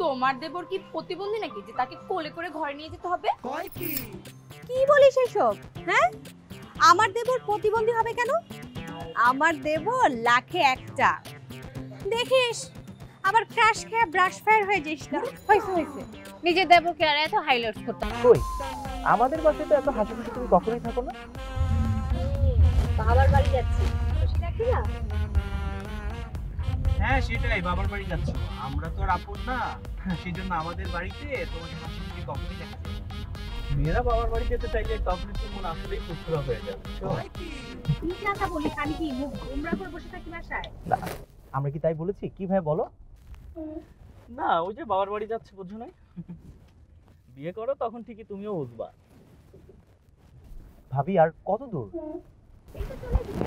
তোমার দেবর কি প্রতিবন্ধী নাকি যে তাকে কোলে করে ঘরে নিয়ে যেতে হবে? কি বলিস এসব? হ্যাঁ, আমার দেবর প্রতিবন্ধী হবে কেন? আমার দেবর লাখে একটা। দেখিস আবার ক্র্যাশ খেয়ে ব্রাশ ফায়ার হয়ে যাস না। হয়েছে নিজের দেবরকে আর এত হাইলাইট করতে না। কই আমাদের বাসায় তো এত হাসি খুশি তুমি কখনোই থাকো না। বাবার বাড়ি যাচ্ছি, খুশি নাকি না? হ্যাঁ সেটাই, বাবার বাড়ি যাচ্ছ। আমরা তো আপন না, সেই জন্য আমাদের বাড়িতে তোমাকে হাসি খুশি কখনোই দেখা যায় না। মেয়েরা বাবার বাড়ি যেতে চাইলে তখনই তো মন আসলেই ফুরফুরা হয়ে যাবে। কি কথা বলিস? আমি কি মুখ গোমরা করে বসে থাকি বাসায়? না, আমরা কি তাই বলেছি? কি ভাই বলো না, ওই যে বাবার বাড়ি যাচ্ছে বুঝছো না? বিয়ে করো তখন ঠিকই তুমিও বুঝবা। ভাবি আর কত দূর? এই তো চলে এসেছি।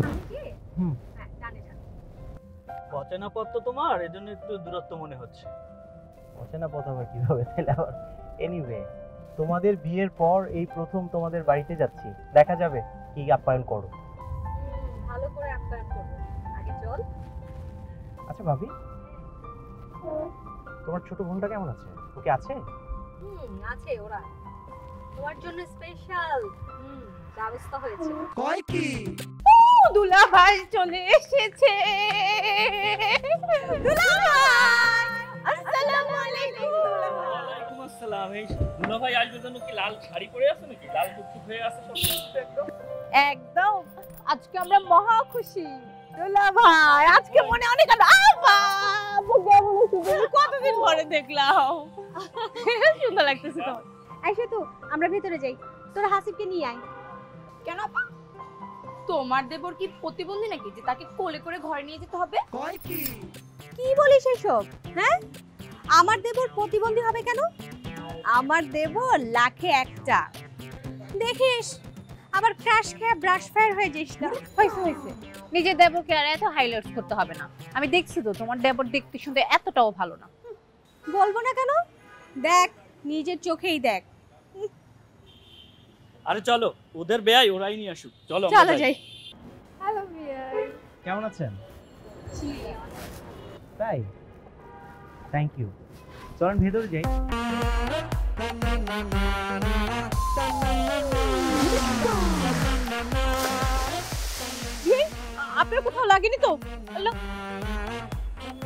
আমি কি? হুম। হ্যাঁ, জানে। অচেনা পথ তো তোমার, এজন্য একটু দূরত্ব মনে হচ্ছে। অচেনা পথ আবার কিভাবে তাহলে আবার? এনিওয়ে, তোমাদের বিয়ের পর এই প্রথম তোমাদের বাড়িতে যাচ্ছি, দেখা যাবে কি আপ্যায়ন করো। ভালো করে আপ্যায়ন করবো, আগে চল। আচ্ছা ভাবি, তোমার ছোট বোনটা কেমন আছে? ওকে আছে? আছে ওরা। তোমার জন্য স্পেশাল ব্যবস্থা হয়েছে। কয় কি? দুলা ভাই চলে এসেছে। দুলা ভাই, আসসালামু আলাইকুম। ওয়ালাইকুম আসসালাম। এই দুলা ভাই আসবে জন্য কি লাল শাড়ি পরে আছে নাকি? লাল টুকটুক হয়ে আছে সব একদম। একদম, আজকে আমরা মহা খুশি। দুলা ভাই আজকে মনে অনেক কতদিন পরে দেখলাম, সুন্দর লাগতেছে তো। আইসা তো, আমরা ভেতরে যাই, তোর হাসিবকে নিয়ে আয়। কেন আপা? তোমার দেবর কি প্রতিবন্ধী নাকি যে তাকে কোলে করে ঘরে নিয়ে যেতে হবে? কি বলিস এসব? হ্যাঁ, আমার দেবর প্রতিবন্ধী হবে কেন? আমার দেবর লাখে একটা। দেখিস আবার ক্র্যাশ খেয়ে ব্রাশ ফায়ার হয়ে যাস না। হয়েছে নিজের দেবরকে আর এত হাইলাইট করতে হবে না। আমি দেখছি তো তোমার দেবর দেখতে শুনতে এতটাও ভালো না। বলবো না কেন? দেখ, নিজের চোখেই দেখ। আরে চলো, ওদের বেয়াই ওরাই নিয়ে আসুক। চলো চলো যাই। হ্যালো ভিয়ার। কেমন আছেন? তাই, থ্যাংক ইউ। চলেন ভেতরে যাই। আপনার কোথাও লাগেনি তো? আল্লাহ,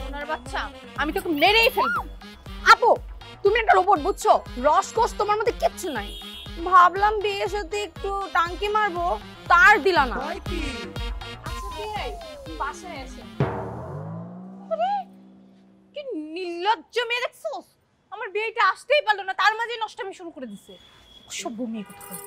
ওনার বাচ্চা, আমি তোকে মেরেই ফেলবো। আপু, তুমি একটা রোবট বুঝছো? রসকস তোমার মধ্যে কিচ্ছু নাই। ভাবলাম বিয়ের সাথে একটু টাঙ্কি মারবো, তার দিলা না। আচ্ছা বিয়াই, বাসায় আসে। আরে কি নির্লজ্জ মেয়ে দেখছোস? আমার বিয়েটা আসতেই পারলো না, তার মাঝে নষ্টামি শুরু করে দিছে। সব মেয়ে কোথায়?